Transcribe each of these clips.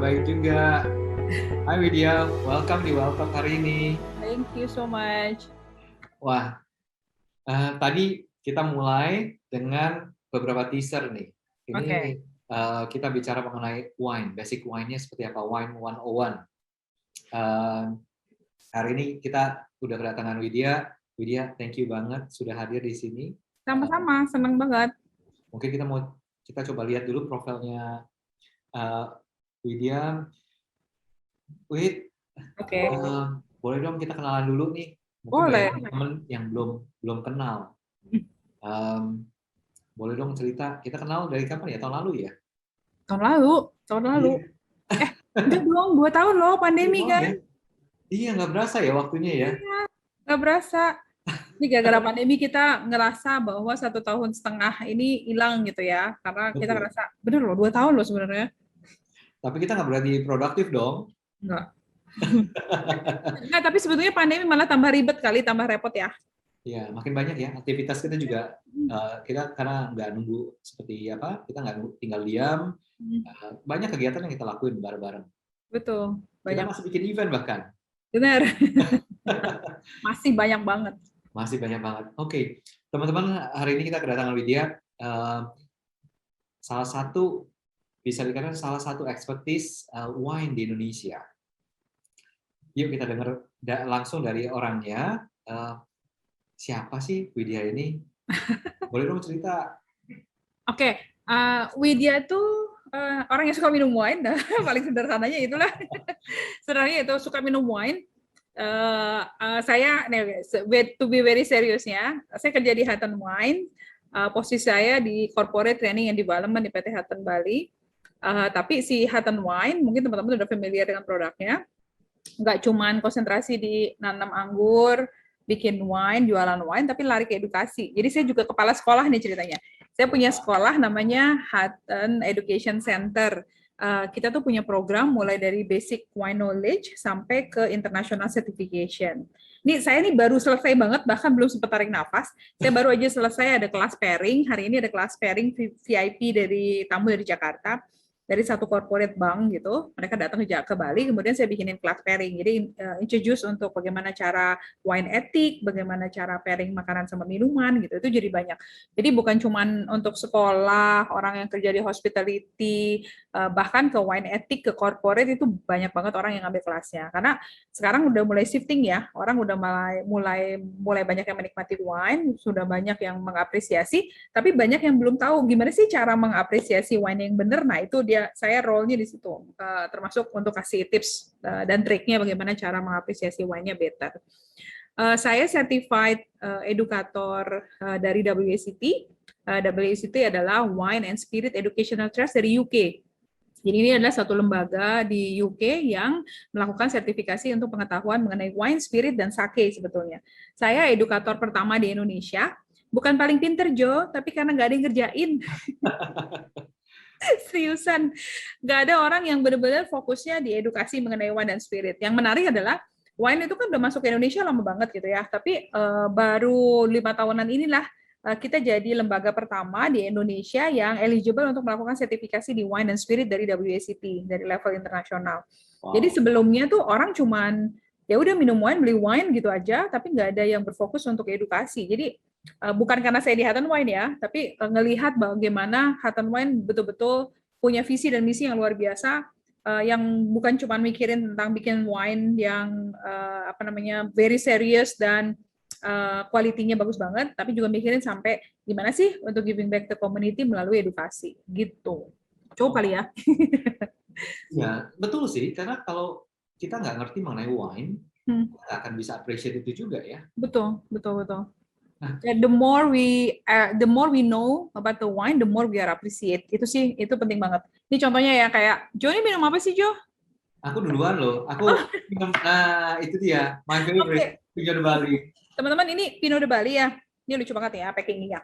baik juga. Hai Widya, welcome di Welcome hari ini. Thank you so much. Wah, tadi kita mulai dengan beberapa teaser nih. Ini kita bicara mengenai wine, basic wine-nya seperti apa, Wine 101. Hari ini kita udah kedatangan Widya. Widya, thank you banget sudah hadir di sini. Sama-sama, senang banget. Mungkin kita coba lihat dulu profilnya Widya. Wid, boleh dong kita kenalan dulu nih. Mungkin banyak teman yang belum kenal. Boleh dong cerita, kita kenal dari kapan ya? Tahun lalu ya? Tahun lalu. Udah dong, 2 tahun loh pandemi kan? Ya? Iya, nggak berasa ya waktunya ya? Iya, nggak berasa. Ini gara-gara pandemi kita ngerasa bahwa 1,5 tahun ini hilang gitu ya. Karena kita ngerasa, bener loh, 2 tahun loh sebenarnya. Tapi kita nggak berarti produktif dong. Nggak. Nah, tapi sebetulnya pandemi malah tambah ribet kali, tambah repot ya. Ya, makin banyak ya aktivitas kita juga. Kita karena nggak nunggu seperti apa, kita nggak tinggal diam. Banyak kegiatan yang kita lakuin bareng-bareng. Betul. Kita masih bikin event bahkan. Benar. Masih banyak banget. Masih banyak banget. Oke, teman-teman, hari ini kita kedatangan Widya. Bisa dikatakan salah satu expertise wine di Indonesia. Yuk kita dengar langsung dari orangnya. Siapa sih Widya ini? Boleh dong cerita? Oke, Widya itu orang yang suka minum wine, paling sederhananya itulah. Sebenarnya itu suka minum wine. Saya, to be very seriousnya, saya kerja di Hutton Wine. Posisi saya di Corporate Training and Development di PT Hutton Bali. Tapi si Hutton Wine, mungkin teman-teman sudah familiar dengan produknya. Nggak cuman konsentrasi di nanam anggur, bikin wine, jualan wine, tapi lari ke edukasi. Jadi saya juga kepala sekolah nih ceritanya. Saya punya sekolah namanya Hutton Education Center. Kita tuh punya program mulai dari basic wine knowledge sampai ke international certification. Nih saya nih baru selesai banget, bahkan belum sempat tarik nafas. Saya baru aja selesai ada kelas pairing. Hari ini ada kelas pairing VIP dari tamu dari Jakarta, dari satu corporate bank gitu. Mereka datang ke Bali, kemudian saya bikinin class pairing. Jadi introduce untuk bagaimana cara wine ethic, bagaimana cara pairing makanan sama minuman gitu. Itu jadi banyak. Jadi bukan cuma untuk sekolah, orang yang kerja di hospitality, bahkan ke wine ethic, ke corporate itu banyak banget orang yang ngambil kelasnya. Karena sekarang udah mulai shifting ya. Orang udah mulai banyak yang menikmati wine, sudah banyak yang mengapresiasi, tapi banyak yang belum tahu gimana sih cara mengapresiasi wine yang benar. Nah, itu saya role-nya di situ, termasuk untuk kasih tips dan triknya bagaimana cara mengapresiasi wine-nya better. Saya certified edukator dari WSET. WSET adalah Wine and Spirit Educational Trust dari UK. Jadi ini adalah satu lembaga di UK yang melakukan sertifikasi untuk pengetahuan mengenai wine, spirit, dan sake sebetulnya. Saya edukator pertama di Indonesia. Bukan paling pinter, Jo, tapi karena nggak ada yang ngerjain. Seriusan, nggak ada orang yang benar-benar fokusnya di edukasi mengenai wine dan spirit. Yang menarik adalah wine itu kan udah masuk ke Indonesia lama banget gitu ya, tapi baru 5 tahunan inilah kita jadi lembaga pertama di Indonesia yang eligible untuk melakukan sertifikasi di wine dan spirit dari WSET, dari level internasional. Wow. Jadi sebelumnya tuh orang cuman ya udah minum wine, beli wine gitu aja, tapi nggak ada yang berfokus untuk edukasi. Jadi bukan karena saya di Hutton Wine ya, tapi ngelihat bagaimana Hutton Wine betul-betul punya visi dan misi yang luar biasa, yang bukan cuma mikirin tentang bikin wine yang very serious dan kualitinya bagus banget, tapi juga mikirin sampai gimana sih untuk giving back to community melalui edukasi gitu. Coba kali ya. Ya, betul sih, karena kalau kita nggak ngerti mengenai wine, kita nggak akan bisa appreciate itu juga ya. Betul. Nah, the more we know about the wine, the more we are appreciate. Itu penting banget. Ini contohnya ya, kayak Jo ini minum apa sih, Jo? Aku duluan loh. Aku minum, itu dia, my favorite, Pinot de Bali. Teman-teman, ini Pinot de Bali ya. Ini lucu banget ya packingnya.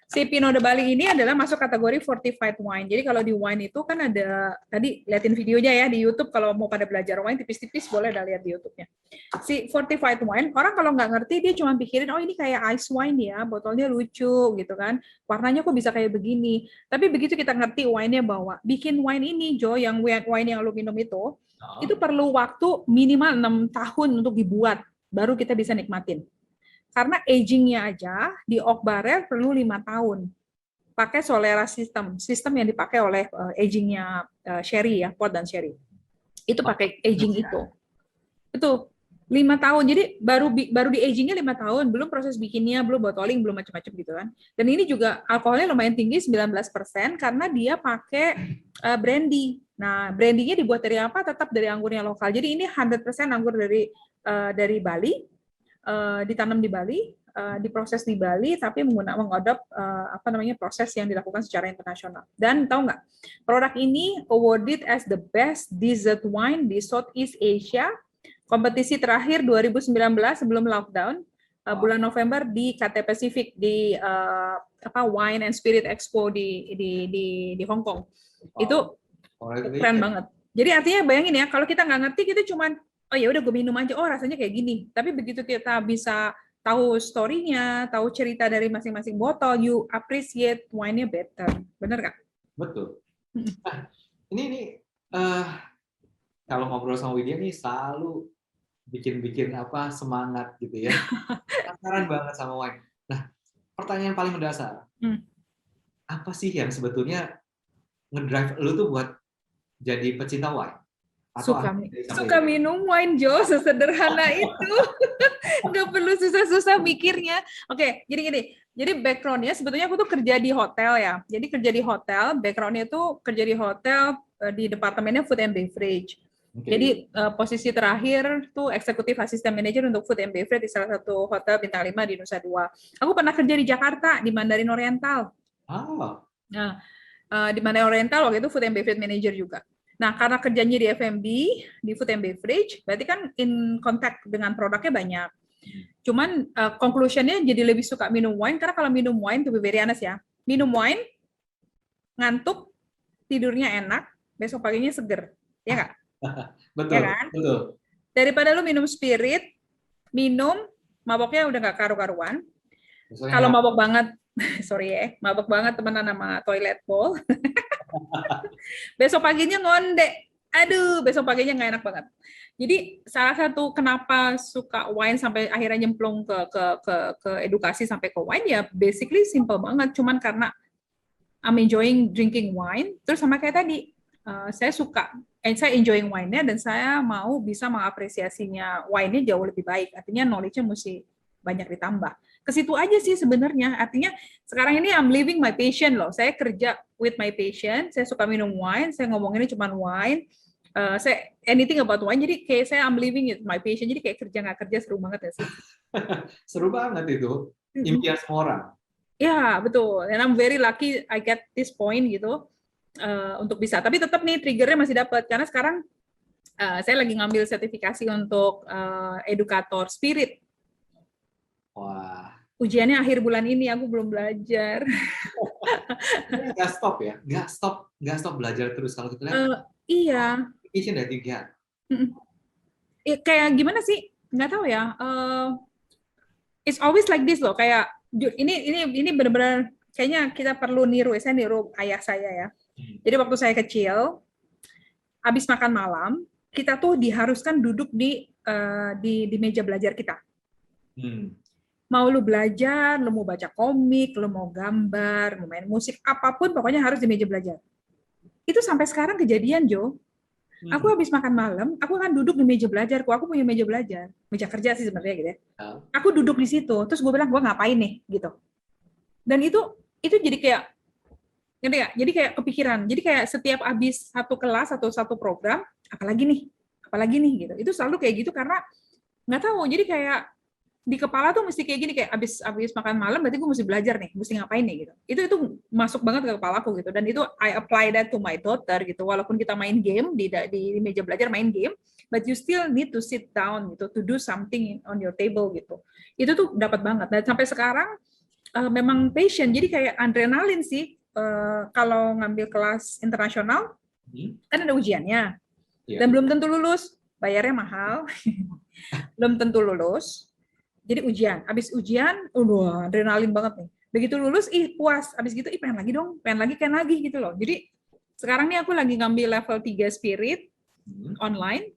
Si Pinot de Bali ini adalah masuk kategori fortified wine. Jadi kalau di wine itu kan ada, tadi liatin videonya ya di YouTube, kalau mau pada belajar wine tipis-tipis boleh dah lihat di YouTube-nya. Si fortified wine, orang kalau nggak ngerti dia cuma pikirin, oh ini kayak ice wine ya, botolnya lucu gitu kan, warnanya kok bisa kayak begini. Tapi begitu kita ngerti wine-nya bahwa bikin wine ini, Jo, yang wine yang lu minum itu perlu waktu minimal 6 tahun untuk dibuat, baru kita bisa nikmatin. Karena aging-nya aja di oak barrel perlu 5 tahun. Pakai Solera sistem yang dipakai oleh aging-nya sherry ya, pot dan sherry. Itu pakai aging itu. Itu 5 tahun. Jadi baru di aging-nya 5 tahun, belum proses bikinnya, belum bottling, belum macam-macam gitu kan. Dan ini juga alkoholnya lumayan tinggi 19% karena dia pakai brandy. Nah, brandy-nya dibuat dari apa? Tetap dari anggurnya lokal. Jadi ini 100% anggur dari Bali. Ditanam di Bali, diproses di Bali, tapi mengadop proses yang dilakukan secara internasional. Dan tahu nggak, produk ini awarded as the best dessert wine di Southeast Asia. Kompetisi terakhir 2019 sebelum lockdown, bulan November di KT Pacific di Wine and Spirit Expo di Hong Kong. Itu keren banget. Jadi artinya bayangin ya, kalau kita nggak ngerti, kita cuman oh ya udah gue minum aja, oh rasanya kayak gini. Tapi begitu kita bisa tahu story-nya, tahu cerita dari masing-masing botol, you appreciate wine-nya better. Bener nggak? Betul. Nah, ini kalau ngobrol sama Widya nih selalu bikin semangat gitu ya. Penasaran banget sama wine. Nah, pertanyaan paling mendasar. Apa sih yang sebetulnya ngedrive lu tuh buat jadi pecinta wine? Suka minum wine, Jo, sesederhana itu. Nggak perlu susah-susah mikirnya. Oke, jadi gini. Jadi background-nya sebetulnya aku tuh kerja di hotel ya. Jadi kerja di hotel, background-nya tuh kerja di hotel di departemennya food and beverage. Jadi posisi terakhir tuh eksekutif assistant manager untuk food and beverage di salah satu hotel bintang 5 di Nusa Dua. Aku pernah kerja di Jakarta di Mandarin Oriental. Nah, di Mandarin Oriental waktu itu food and beverage manager juga. Nah, karena kerjanya di F&B, di food and beverage, berarti kan in contact dengan produknya banyak. Cuman conclusion-nya jadi lebih suka minum wine, karena kalau minum wine, to be very honest ya, minum wine, ngantuk, tidurnya enak, besok paginya seger. Ya nggak? Betul, ya kan? Betul. Daripada lu minum spirit, maboknya udah nggak karu-karuan. Kalau mabok banget, sorry ya, mabok banget temenan sama toilet bowl. Besok paginya ngonde. Aduh, besok paginya nggak enak banget. Jadi salah satu kenapa suka wine sampai akhirnya nyemplung ke edukasi sampai ke wine ya basically simple banget. Cuman karena I'm enjoying drinking wine. Terus sama kayak tadi, saya enjoying wine-nya dan saya mau bisa mengapresiasinya wine-nya jauh lebih baik. Artinya knowledge-nya mesti banyak ditambah. Ke situ aja sih sebenarnya. Artinya sekarang ini I'm living my passion loh. Saya kerja with my passion. Saya suka minum wine. Saya ngomonginnya cuma wine. Saya anything about wine. Jadi kayak saya I'm living it my passion. Jadi kayak kerja nggak kerja seru banget ya sih. Seru banget itu. Impian semua orang. Ya betul. And I'm very lucky I get this point gitu untuk bisa. Tapi tetap nih triggernya masih dapat karena sekarang saya lagi ngambil sertifikasi untuk edukator spirit. Wah. Ujiannya akhir bulan ini, aku belum belajar. Nggak stop ya? Nggak stop belajar terus kalau kita lihat. Iya. Passion dari tinggian. Kayak gimana sih? Nggak tahu ya. It's always like this loh. Kayak ini benar-benar kayaknya kita perlu niru. Saya niru ayah saya ya. Jadi waktu saya kecil, habis makan malam, kita tuh diharuskan duduk di meja belajar kita. Mau lu belajar, lu mau baca komik, lu mau gambar, mau main musik, apapun pokoknya harus di meja belajar. Itu sampai sekarang kejadian, Jo. Aku habis makan malam, aku akan duduk di meja belajarku. Aku punya meja belajar, meja kerja sih sebenarnya gitu ya. Aku duduk di situ, terus gue bilang gue ngapain nih gitu. Dan itu jadi kayak, ngerti nggak? Jadi kayak kepikiran. Jadi kayak setiap habis satu kelas atau satu program, apalagi nih gitu. Itu selalu kayak gitu karena nggak tahu. Jadi kayak di kepala tuh mesti kayak gini, kayak abis makan malam berarti gue mesti belajar nih, mesti ngapain nih gitu. Itu masuk banget ke kepalaku gitu. Dan itu I apply that to my daughter gitu. Walaupun kita main game di meja belajar main game, but you still need to sit down gitu to do something on your table gitu. Itu tuh dapat banget. Dan sampai sekarang memang passion, jadi kayak adrenalin sih. Kalau ngambil kelas internasional, kan ada ujiannya, dan belum tentu lulus, bayarnya mahal, belum tentu lulus, jadi ujian. Habis ujian, adrenalin banget nih. Begitu lulus, puas. Habis gitu, pengen lagi dong, pengen lagi gitu loh. Jadi sekarang nih aku lagi ngambil level 3 Spirit online.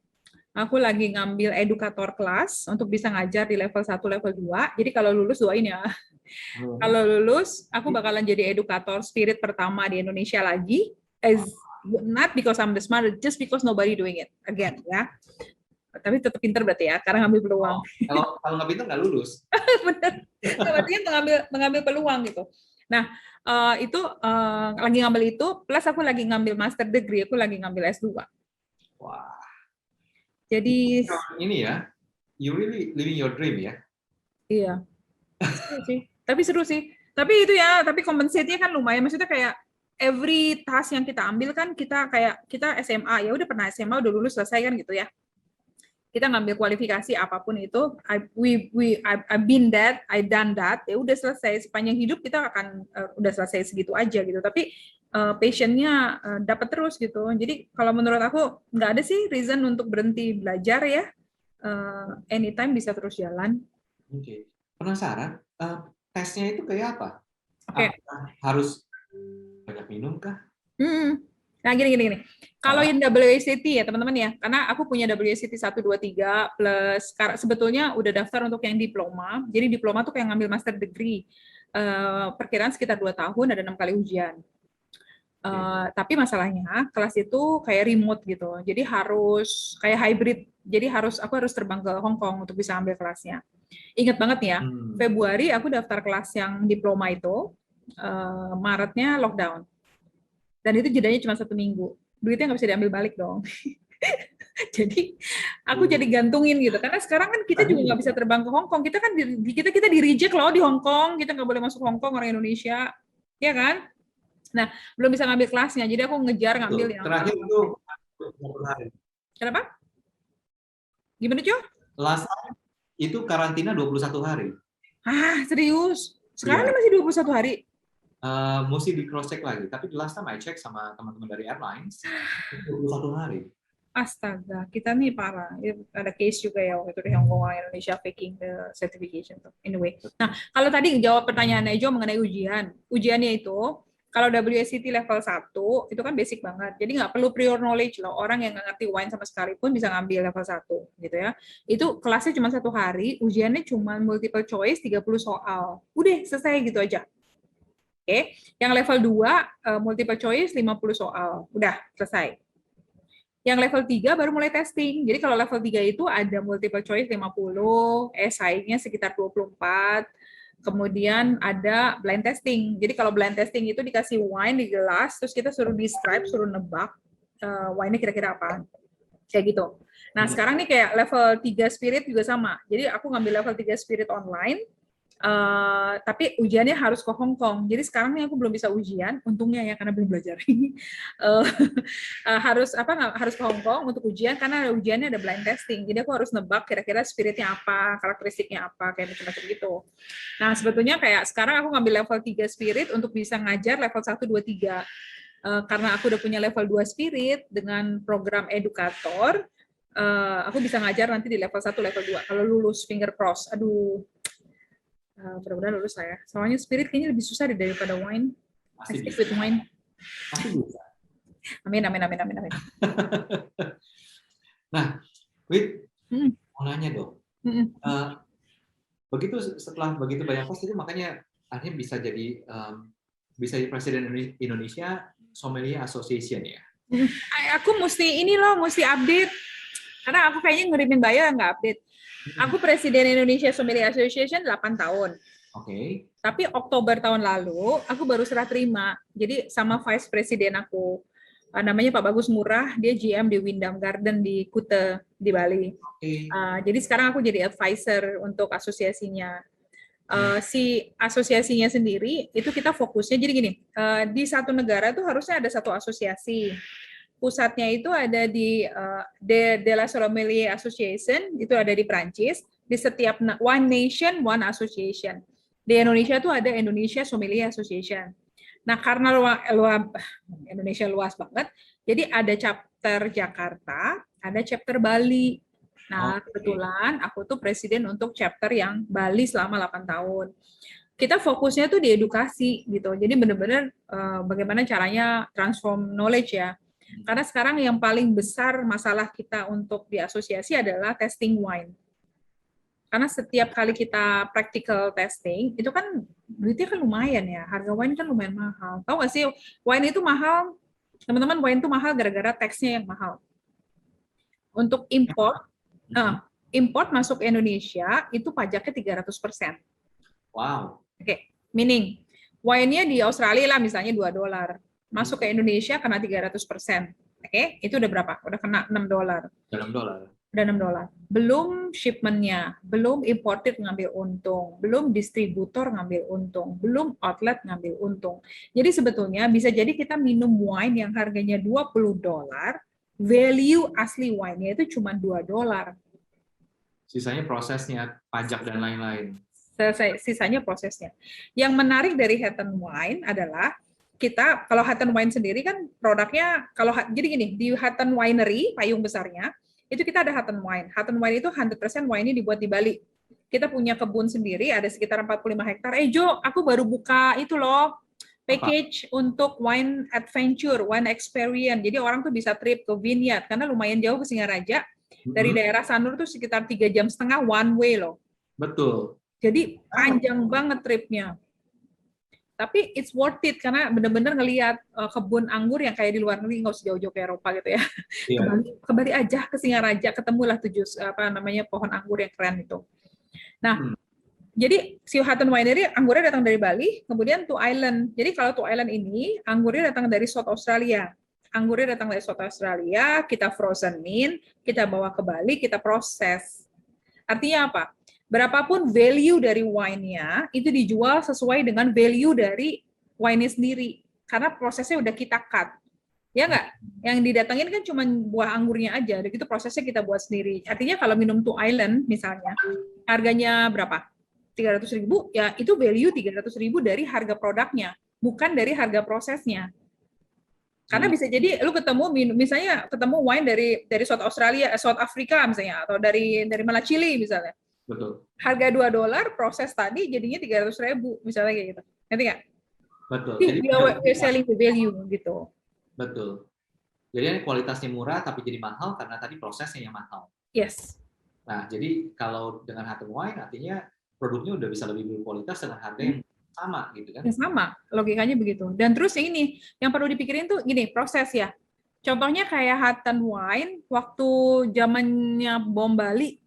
Aku lagi ngambil edukator kelas untuk bisa ngajar di level 1, level 2. Jadi kalau lulus, doain ya. Kalau lulus, aku bakalan jadi edukator Spirit pertama di Indonesia lagi. Not because I'm the smart, just because nobody doing it again, ya. Tapi tetap pinter berarti ya, karena ngambil peluang. Kalau nggak pinter nggak lulus. Benar. Berarti mengambil peluang gitu. Nah, itu lagi ngambil itu, plus aku lagi ngambil master degree, aku lagi ngambil S2. Wah. Jadi ini ya, you really living your dream ya. Iya. Seru sih. Tapi seru sih. Tapi itu ya, tapi compensate-nya kan lumayan. Maksudnya kayak every task yang kita ambil kan kita SMA, ya udah pernah SMA, udah lulus selesai kan gitu ya. Kita ngambil kualifikasi apapun itu, I've been that, I done that, ya udah selesai. Sepanjang hidup kita akan udah selesai segitu aja gitu. Tapi passion-nya dapat terus gitu. Jadi kalau menurut aku nggak ada sih reason untuk berhenti belajar ya. Anytime bisa terus jalan. Oke. Penasaran, tesnya itu kayak apa? Oke. Harus banyak minum kah? Nah, gini. Kalau yang WSET ya, teman-teman ya, karena aku punya WSET 1, 2, 3, plus sebetulnya udah daftar untuk yang diploma. Jadi diploma tuh kayak ngambil master degree. Perkiraan sekitar 2 tahun, ada 6 kali ujian. Tapi masalahnya, kelas itu kayak remote gitu. Jadi harus kayak hybrid. Jadi aku harus terbang ke Hong Kong untuk bisa ambil kelasnya. Ingat banget ya, Februari aku daftar kelas yang diploma itu, Maretnya lockdown. Dan itu jedanya cuma 1 minggu. Duitnya nggak bisa diambil balik dong. Jadi aku jadi gantungin gitu. Karena sekarang kan kita juga nggak bisa terbang ke Hong Kong. Kita kan kita di reject loh di Hong Kong. Kita nggak boleh masuk Hong Kong, orang Indonesia, ya kan? Nah, belum bisa ngambil kelasnya. Jadi aku ngejar ngambil yang terakhir itu hari. Kenapa? Gimana, Jo? Last itu karantina 21 hari. Serius? Sekarang masih 21 hari? Mesti di cross check lagi. Tapi the last time I check sama teman-teman dari airlines 21 hari. Astaga, kita nih parah. Ada case juga ya waktu itu di Hong Kong, orang Indonesia faking the certification. Anyway, nah kalau tadi jawab pertanyaan Ejo mengenai ujiannya itu, kalau WSET level 1, itu kan basic banget. Jadi nggak perlu prior knowledge loh. Orang yang nggak ngerti wine sama sekali pun bisa ngambil level 1, gitu ya. Itu kelasnya cuma 1 hari, ujiannya cuma multiple choice, 30 soal. Udah, selesai gitu aja. Oke, yang level 2, multiple choice, 50 soal. Udah, selesai. Yang level 3 baru mulai testing. Jadi kalau level 3 itu ada multiple choice 50, esainya sekitar 24, kemudian ada blind testing. Jadi kalau blind testing itu dikasih wine di gelas, terus kita suruh describe, suruh nebak wine-nya kira-kira apa. Kayak gitu. Nah, sekarang nih kayak level 3 Spirit juga sama. Jadi aku ngambil level 3 Spirit online, tapi ujiannya harus ke Hong Kong. Jadi sekarang nih aku belum bisa ujian, untungnya ya karena belum belajar. Harus ke Hong Kong untuk ujian karena ujiannya ada blind testing. Jadi aku harus nebak kira-kira spiritnya apa, karakteristiknya apa, kayak macam-macam gitu. Nah, sebetulnya kayak sekarang aku ngambil level 3 Spirit untuk bisa ngajar level 1, 2, 3. Karena aku udah punya level 2 Spirit dengan program edukator, aku bisa ngajar nanti di level 1, level 2. Kalau lulus, finger cross. Aduh, mudah-mudahan lulus lah ya. Soalnya Spirit kayaknya lebih susah daripada wine. I stick with wine. Pasti bisa. Amin. Nah, Wit, mau nanya dong. Setelah begitu banyak pos itu makanya akhirnya bisa jadi presiden Indonesia Sommelier Association ya. Aku mesti update. Karena aku kayaknya ngirimin bio yang nggak update. Aku Presiden Indonesia Sommelier Association 8 tahun. Oke. Tapi Oktober tahun lalu, aku baru serah terima. Jadi sama Vice Presiden aku, namanya Pak Bagus Murah, dia GM di Wyndham Garden di Kuta, di Bali. Jadi sekarang aku jadi advisor untuk asosiasinya. Si asosiasinya sendiri, itu kita fokusnya, jadi gini, di satu negara tuh harusnya ada satu asosiasi. Pusatnya itu ada di De La Sommelier Association, itu ada di Prancis. Di setiap One Nation, One Association. Di Indonesia tuh ada Indonesia Sommelier Association. Nah, karena Indonesia luas banget, jadi ada chapter Jakarta, ada chapter Bali. Nah, Oke. kebetulan aku tuh presiden untuk chapter yang Bali selama 8 tahun. Kita fokusnya tuh di edukasi gitu. Jadi benar-benar bagaimana caranya transform knowledge ya. Karena sekarang yang paling besar masalah kita untuk di asosiasi adalah testing wine. Karena setiap kali kita practical testing, itu kan duitnya kan lumayan ya. Harga wine kan lumayan mahal. Tahu nggak sih, wine itu mahal, teman-teman, wine itu mahal gara-gara teksnya yang mahal. Untuk import, Mhm. import masuk ke Indonesia, itu pajaknya 300%. Wow. Oke, meaning, wine-nya di Australia lah misalnya $2. Masuk ke Indonesia kena 300%. Oke, itu udah berapa? Udah kena $6. Dalam dolar. Udah $6. Belum shipment-nya, belum imported ngambil untung, belum distributor ngambil untung, belum outlet ngambil untung. Jadi sebetulnya bisa jadi kita minum wine yang harganya $20, value asli wine-nya itu cuma $2. Sisanya prosesnya, pajak dan lain-lain. Sisanya prosesnya. Yang menarik dari Hatton Wine adalah kita, kalau Hatton Wine sendiri kan produknya, kalau jadi gini, di Hatton Winery, payung besarnya, itu kita ada Hatton Wine. Hatton Wine itu 100% wine-nya dibuat di Bali. Kita punya kebun sendiri, ada sekitar 45 hektar. Jo, aku baru buka itu loh, Apa? package untuk wine adventure, wine experience. Jadi orang tuh bisa trip ke vineyard, karena lumayan jauh ke Singaraja. Dari Mhm. daerah Sanur tuh sekitar 3,5 jam one way loh. Betul. Jadi panjang banget tripnya. Tapi it's worth it karena benar-benar ngelihat kebun anggur yang kayak di luar negeri, nggak usah jauh-jauh ke Eropa gitu ya. Iya. Ke Bali aja, ke Singaraja, ketemulah pohon anggur yang keren itu. Nah, Hmm. jadi si Hatton Winery anggurnya datang dari Bali, kemudian to Island. Jadi kalau to Island ini anggurnya datang dari South Australia. Anggurnya datang dari South Australia, kita frozenin, kita bawa ke Bali, kita proses. Artinya apa? Berapapun value dari wine-nya, itu dijual sesuai dengan value dari wine-nya sendiri. Karena prosesnya udah kita cut. Ya nggak? Yang didatengin kan cuma buah anggurnya aja, dan itu prosesnya kita buat sendiri. Artinya kalau minum Two Island misalnya, harganya berapa? 300.000, ya itu value 300.000 dari harga produknya, bukan dari harga prosesnya. Karena Hmm. bisa jadi lu ketemu misalnya ketemu wine dari South Australia, South Africa misalnya, atau dari mana Chili misalnya. Betul. Harga $2, proses tadi jadinya 300.000 misalnya kayak gitu. Ngerti nggak? Betul. Jadi Jadi we're selling the value gitu. betul. Jadi kualitasnya murah tapi jadi mahal karena tadi prosesnya yang mahal. Yes. Nah, jadi kalau dengan Hatton Wine artinya produknya udah bisa lebih berkualitas dengan harga yang sama gitu kan? Yang sama, logikanya begitu. Dan terus ini, yang perlu dipikirin tuh gini, proses ya. Contohnya kayak Hatton Wine, waktu zamannya bom Bali,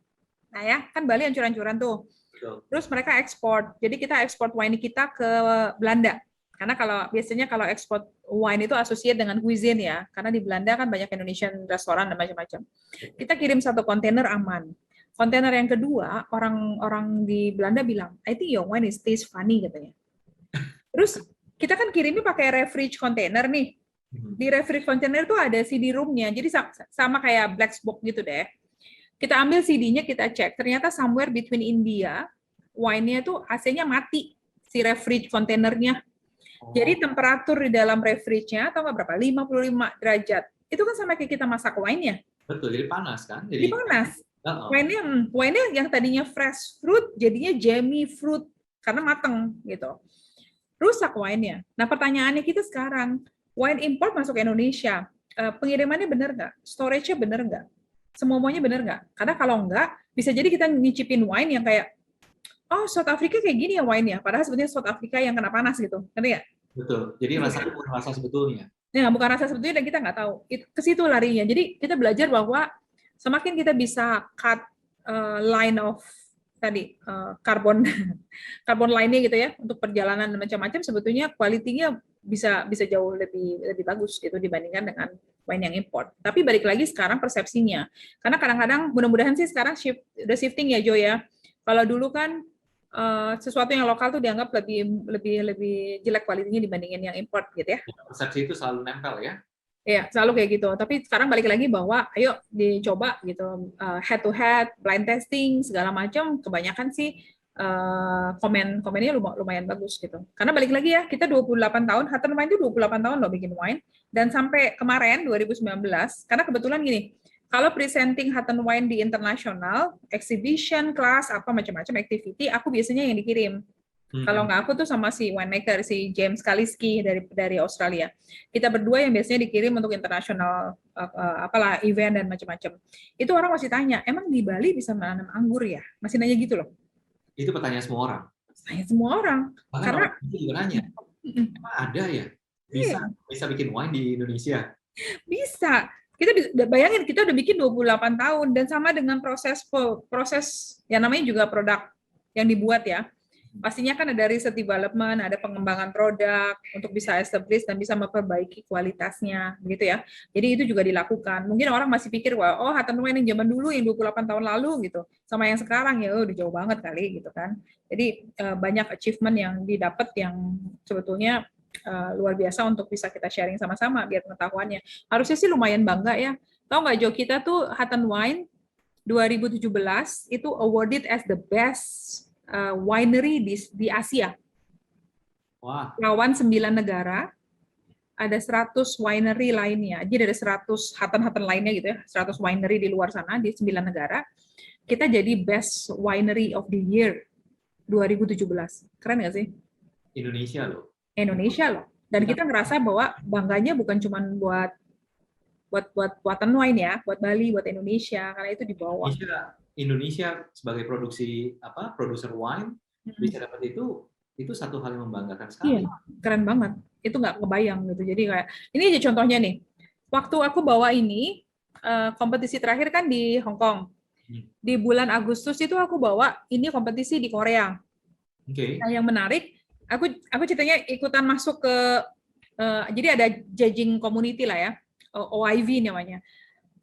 nah ya, kan Bali hancur-hancuran tuh. Betul. Terus mereka ekspor, jadi kita ekspor wine kita ke Belanda. Karena biasanya kalau ekspor wine itu associate dengan cuisine ya, karena di Belanda kan banyak Indonesian restoran dan macam-macam. Kita kirim satu kontainer aman. Kontainer yang kedua, orang-orang di Belanda bilang, I think your wine is taste funny katanya. Terus kita kan kirimnya pakai refrige container nih. Di refrige container itu ada CD room-nya. Jadi sama kayak black box gitu deh. Kita ambil CD-nya, kita cek. Ternyata somewhere between India, wine-nya tuh AC-nya mati. Si refrige containernya. Jadi temperatur di dalam refrige-nya, atau nggak berapa? 55 derajat. Itu kan sama kayak kita masak wine-nya. Betul, jadi panas kan? Jadi panas. Wine-nya yang tadinya fresh fruit, jadinya jammy fruit. Karena mateng gitu. Rusak wine-nya. Nah, pertanyaannya kita sekarang, wine import masuk ke Indonesia, pengirimannya benar nggak? Storage-nya benar nggak? Semuanya benar nggak? Karena kalau nggak, bisa jadi kita nyicipin wine yang kayak, oh, South Africa kayak gini ya wine-nya, padahal sebenarnya South Africa yang kena panas gitu. Ngerti nggak? Betul, jadi rasanya bukan rasa sebetulnya. Ya, bukan rasa sebetulnya dan kita nggak tahu. Ke situ larinya. Jadi kita belajar bahwa semakin kita bisa cut line of tadi karbon line-nya gitu ya untuk perjalanan dan macam-macam, sebetulnya kualitinya bisa jauh lebih bagus gitu dibandingkan dengan wine yang import. Tapi balik lagi sekarang persepsinya, karena kadang-kadang mudah-mudahan sih sekarang udah shifting ya Jo ya. Kalau dulu kan sesuatu yang lokal tuh dianggap lebih jelek kualitinya dibandingin yang import gitu ya. Persepsi itu selalu nempel ya. Ya, selalu kayak gitu. Tapi sekarang balik lagi bahwa ayo dicoba gitu head to head, blind testing segala macam. Kebanyakan sih Komennya lumayan bagus gitu. Karena balik lagi ya, kita 28 tahun, Hutton Wine itu 28 tahun loh bikin wine, dan sampai kemarin 2019, karena kebetulan gini, kalau presenting Hutton Wine di internasional, exhibition, kelas, apa macam-macam activity, aku biasanya yang dikirim. Kalau nggak aku tuh sama si winemaker, si James Kaliski dari Australia. Kita berdua yang biasanya dikirim untuk internasional apalah event dan macam-macam. Itu orang masih tanya, emang di Bali bisa menanam anggur ya? Masih nanya gitu loh. Itu pertanyaan semua orang. Tanya semua orang. Bahkan Karena orang juga nanya, emang ada ya bisa bikin wine di Indonesia? Bisa. Kita bayangin kita udah bikin 28 tahun dan sama dengan proses yang namanya juga produk yang dibuat ya. Pastinya kan ada riset development, ada pengembangan produk untuk bisa establish dan bisa memperbaiki kualitasnya, begitu ya. Jadi itu juga dilakukan. Mungkin orang masih pikir, wah, oh Hutton Wine yang zaman dulu, yang 28 tahun lalu gitu, sama yang sekarang ya udah jauh banget kali gitu kan. Jadi banyak achievement yang didapat yang sebetulnya luar biasa untuk bisa kita sharing sama-sama biar pengetahuannya. Harusnya sih lumayan bangga ya. Tahu nggak Jo, kita tuh Hutton Wine 2017 itu awarded as the best winery di Asia. Wah. Lawan 9 negara, ada 100 winery lainnya. Jadi ada 100 Hutton lainnya gitu ya, 100 winery di luar sana di 9 negara. Kita jadi best winery of the year 2017. Keren nggak sih? Indonesia loh. Indonesia loh. Dan kita ngerasa bahwa bangganya bukan cuma buat Hutton Wine ya, buat Bali, buat Indonesia, karena itu di bawah. Indonesia sebagai produser wine bisa dapat itu satu hal yang membanggakan sekali. Iya, keren banget. Itu nggak kebayang gitu. Jadi kayak ini aja contohnya nih. Waktu aku bawa ini kompetisi terakhir kan di Hong Kong. Di bulan Agustus itu aku bawa ini kompetisi di Korea. Okay. Nah, yang menarik, aku ceritanya ikutan masuk ke jadi ada judging community lah ya, OIV namanya.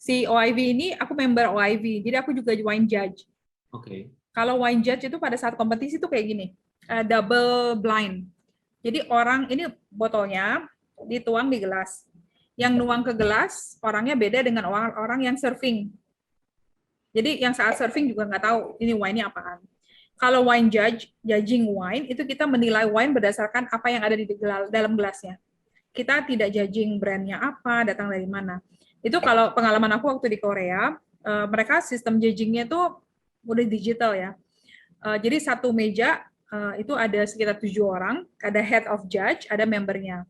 Si OIV ini aku member OIV, jadi aku juga wine judge. Oke. Okay. Kalau wine judge itu pada saat kompetisi itu kayak gini, double blind. Jadi orang ini botolnya dituang di gelas. Yang nuang ke gelas orangnya beda dengan orang yang serving. Jadi yang saat serving juga nggak tahu ini wine-nya apaan. Kalau wine judging wine itu kita menilai wine berdasarkan apa yang ada di dalam gelasnya. Kita tidak judging brandnya apa, datang dari mana. Itu kalau pengalaman aku waktu di Korea, mereka sistem judgingnya itu udah digital ya. Jadi satu meja itu ada sekitar 7 orang, ada head of judge, ada membernya.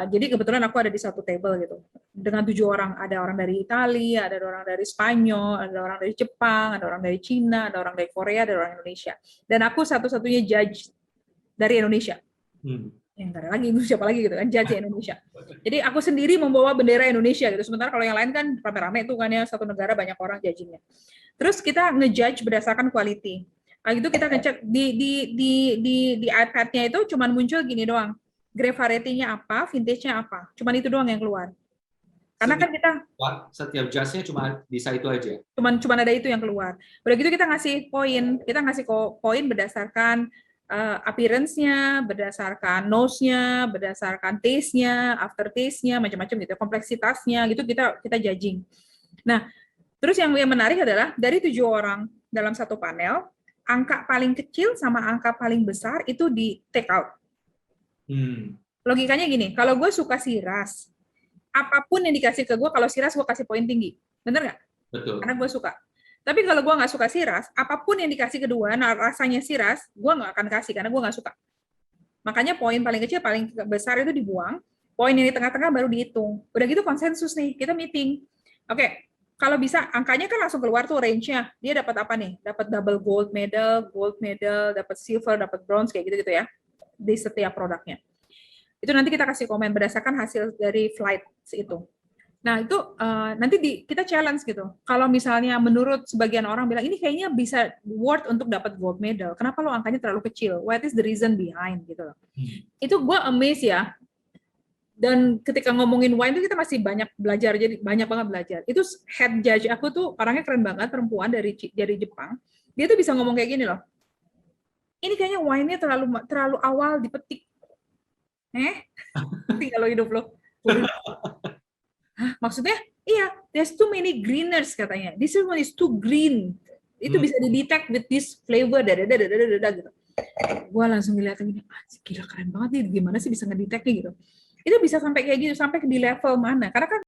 Jadi kebetulan aku ada di satu table gitu. Dengan 7 orang, ada orang dari Italia, ada orang dari Spanyol, ada orang dari Jepang, ada orang dari Cina, ada orang dari Korea, ada orang Indonesia. Dan aku satu-satunya judge dari Indonesia. Yang nggak ada lagi, siapa lagi gitu kan, judge Indonesia. Jadi aku sendiri membawa bendera Indonesia gitu. Sementara kalau yang lain kan rame-rame tuh kan ya, satu negara banyak orang judgingnya. Terus kita ngejudge berdasarkan quality. Itu kita ngecek di iPad-nya itu cuman muncul gini doang. Grape variety-nya apa, vintage-nya apa. Cuman itu doang yang keluar. Karena kan kita setiap judge-nya cuma bisa itu aja. Cuman ada itu yang keluar. Udah gitu kita ngasih poin. Kita ngasih poin berdasarkan appearance-nya, berdasarkan nose-nya, berdasarkan taste-nya, after taste-nya, macam-macam gitu, kompleksitasnya gitu kita judging. Nah, terus yang menarik adalah dari 7 orang dalam satu panel, angka paling kecil sama angka paling besar itu di take out. Logikanya gini, kalau gue suka siras, apapun yang dikasih ke gue, kalau siras gue kasih poin tinggi, bener nggak? Betul. Karena gue suka. Tapi kalau gue nggak suka siras, apapun yang dikasih kedua, nah rasanya siras, gue nggak akan kasih karena gue nggak suka. Makanya poin paling kecil, paling besar itu dibuang, poin yang di tengah-tengah baru dihitung. Udah gitu konsensus nih, kita meeting. Oke, kalau bisa angkanya kan langsung keluar tuh range-nya. Dia dapat apa nih? Dapat double gold medal, dapat silver, dapat bronze kayak gitu-gitu ya di setiap produknya. Itu nanti kita kasih komen berdasarkan hasil dari flight itu. Nah, itu nanti kita challenge gitu. Kalau misalnya menurut sebagian orang bilang, ini kayaknya bisa worth untuk dapat gold medal. Kenapa lo angkanya terlalu kecil? What is the reason behind? Gitu loh. Itu gue amazed ya. Dan ketika ngomongin wine itu kita masih banyak belajar, jadi banyak banget belajar. Itu head judge aku tuh orangnya keren banget, perempuan dari Jepang. Dia tuh bisa ngomong kayak gini loh. Ini kayaknya wine-nya terlalu awal dipetik. Tinggal lo hidup lo. Hah, maksudnya? Iya, there's too many greeners katanya. This one is too green. itu bisa didetect with this flavor, gitu. Gue langsung ngeliatin gini, gila keren banget nih, gimana sih bisa ngedetectnya gitu. Itu bisa sampai kayak gitu, sampai di level mana? Karena kan